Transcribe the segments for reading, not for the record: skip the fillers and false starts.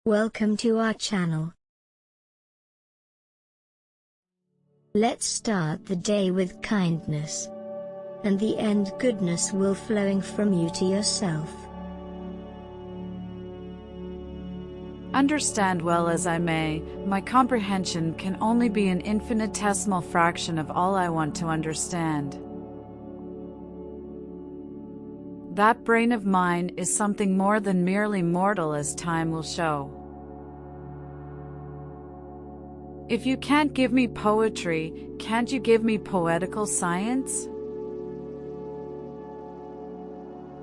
Welcome to our channel. Let's start the day with kindness, and the end goodness will flowing from you to yourself. Understand well as I may, my comprehension can only be an infinitesimal fraction of all I want to understand. That brain of mine is something more than merely mortal, as time will show. If you can't give me poetry, can't you give me poetical science?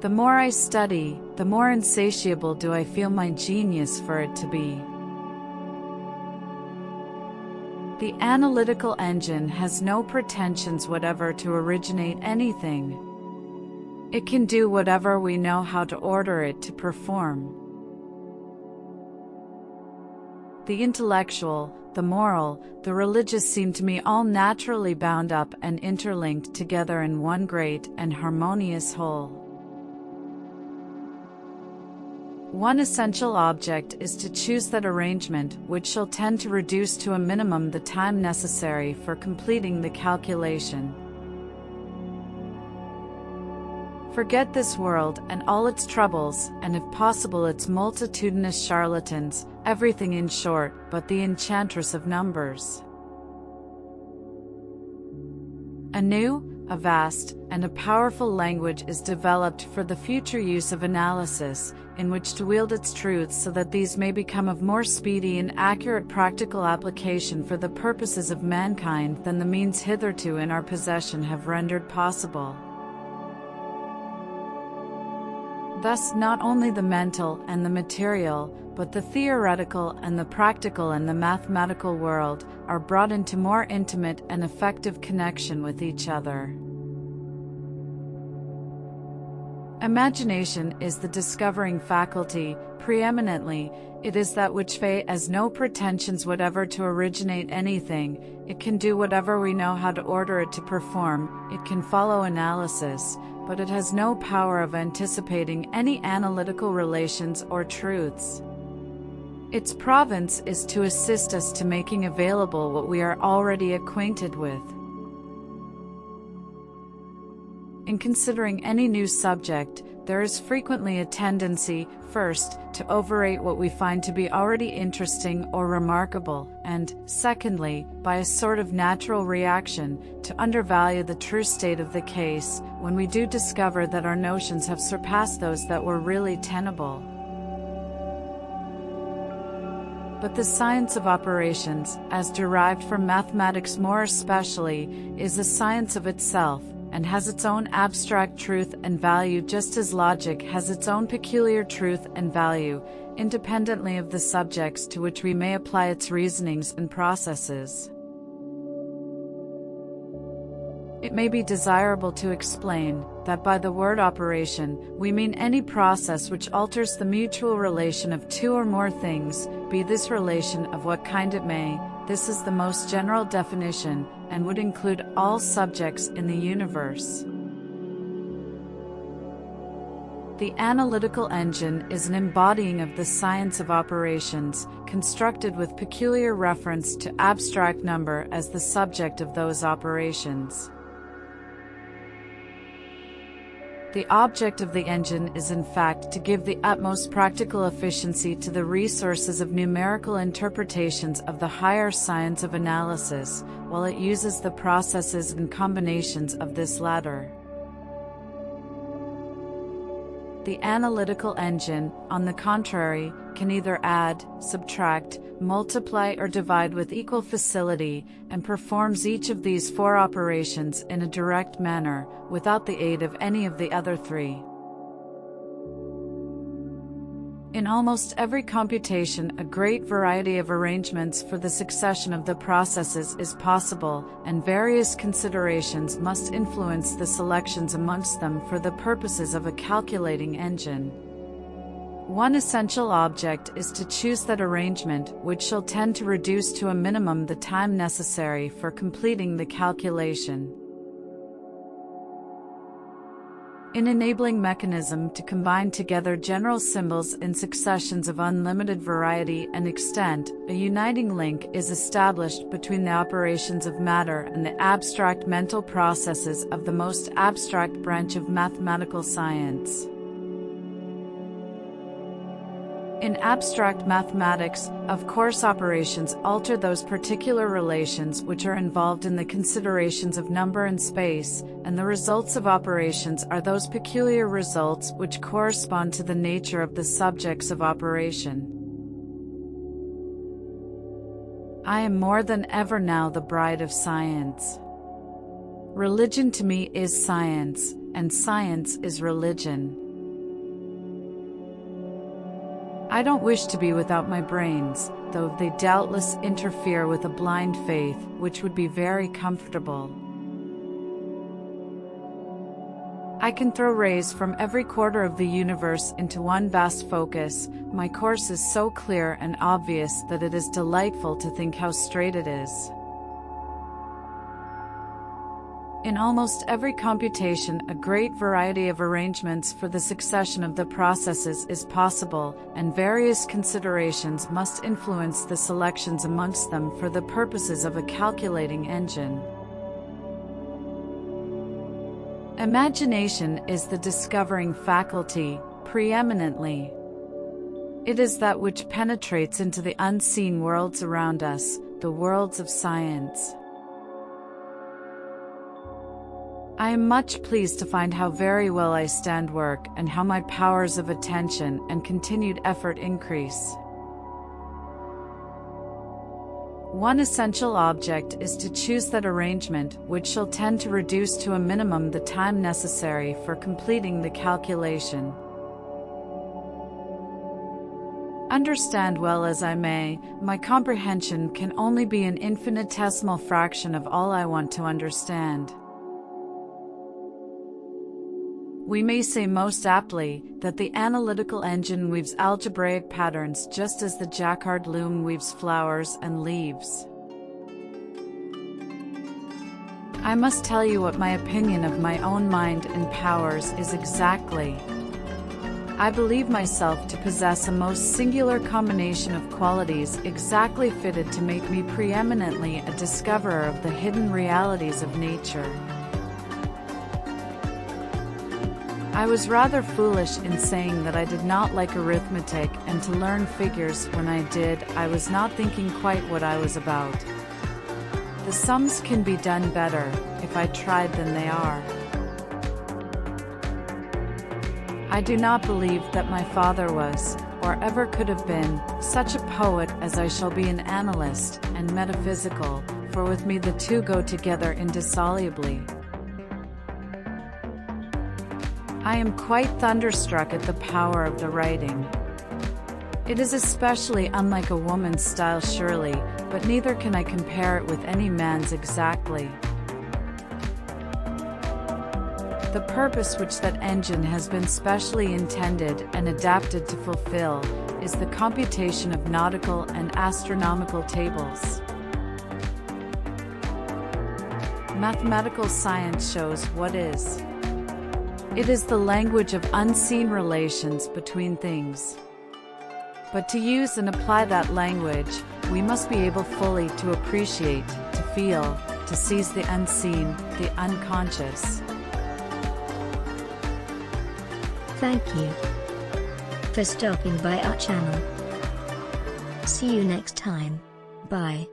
The more I study, the more insatiable do I feel my genius for it to be. The analytical engine has no pretensions whatever to originate anything. It can do whatever we know how to order it to perform. The intellectual, the moral, the religious seem to me all naturally bound up and interlinked together in one great and harmonious whole. One essential object is to choose that arrangement which shall tend to reduce to a minimum the time necessary for completing the calculation. Forget this world and all its troubles, and if possible its multitudinous charlatans, everything in short but the enchantress of numbers. A new, a vast, and a powerful language is developed for the future use of analysis, in which to wield its truths so that these may become of more speedy and accurate practical application for the purposes of mankind than the means hitherto in our possession have rendered possible. Thus not only the mental and the material, but the theoretical and the practical and the mathematical world are brought into more intimate and effective connection with each other. Imagination is the discovering faculty. Preeminently, it is that which has no pretensions whatever to originate anything. It can do whatever we know how to order it to perform. It can follow analysis, but it has no power of anticipating any analytical relations or truths. Its province is to assist us to making available what we are already acquainted with. In considering any new subject, there is frequently a tendency, first, to overrate what we find to be already interesting or remarkable, and, secondly, by a sort of natural reaction, to undervalue the true state of the case, when we do discover that our notions have surpassed those that were really tenable. But the science of operations, as derived from mathematics more especially, is a science of itself, and has its own abstract truth and value just as logic has its own peculiar truth and value, independently of the subjects to which we may apply its reasonings and processes. It may be desirable to explain that by the word operation, we mean any process which alters the mutual relation of two or more things, be this relation of what kind it may. This is the most general definition, and would include all subjects in the universe. The analytical engine is an embodying of the science of operations, constructed with peculiar reference to abstract number as the subject of those operations. The object of the engine is in fact to give the utmost practical efficiency to the resources of numerical interpretations of the higher science of analysis, while it uses the processes and combinations of this latter. The analytical engine, on the contrary, can either add, subtract, multiply or divide with equal facility, and performs each of these four operations in a direct manner, without the aid of any of the other three. In almost every computation, a great variety of arrangements for the succession of the processes is possible, and various considerations must influence the selections amongst them for the purposes of a calculating engine. One essential object is to choose that arrangement which shall tend to reduce to a minimum the time necessary for completing the calculation. An enabling mechanism to combine together general symbols in successions of unlimited variety and extent, a uniting link is established between the operations of matter and the abstract mental processes of the most abstract branch of mathematical science. In abstract mathematics, of course, operations alter those particular relations which are involved in the considerations of number and space, and the results of operations are those peculiar results which correspond to the nature of the subjects of operation. I am more than ever now the bride of science. Religion to me is science, and science is religion. I don't wish to be without my brains, though they doubtless interfere with a blind faith, which would be very comfortable. I can throw rays from every quarter of the universe into one vast focus. My course is so clear and obvious that it is delightful to think how straight it is. In almost every computation, a great variety of arrangements for the succession of the processes is possible, and various considerations must influence the selections amongst them for the purposes of a calculating engine. Imagination is the discovering faculty, preeminently. It is that which penetrates into the unseen worlds around us, the worlds of science. I am much pleased to find how very well I stand work and how my powers of attention and continued effort increase. One essential object is to choose that arrangement which shall tend to reduce to a minimum the time necessary for completing the calculation. Understand well as I may, my comprehension can only be an infinitesimal fraction of all I want to understand. We may say most aptly that the analytical engine weaves algebraic patterns just as the jacquard loom weaves flowers and leaves. I must tell you what my opinion of my own mind and powers is exactly. I believe myself to possess a most singular combination of qualities exactly fitted to make me preeminently a discoverer of the hidden realities of nature. I was rather foolish in saying that I did not like arithmetic and to learn figures. When I did, I was not thinking quite what I was about. The sums can be done better, if I tried, than they are. I do not believe that my father was, or ever could have been, such a poet as I shall be an analyst and metaphysical, for with me the two go together indissolubly. I am quite thunderstruck at the power of the writing. It is especially unlike a woman's style surely, but neither can I compare it with any man's exactly. The purpose which that engine has been specially intended and adapted to fulfill is the computation of nautical and astronomical tables. Mathematical science shows what is. It is the language of unseen relations between things. But to use and apply that language, we must be able fully to appreciate, to feel, to seize the unseen, the unconscious. Thank you for stopping by our channel. See you next time. Bye.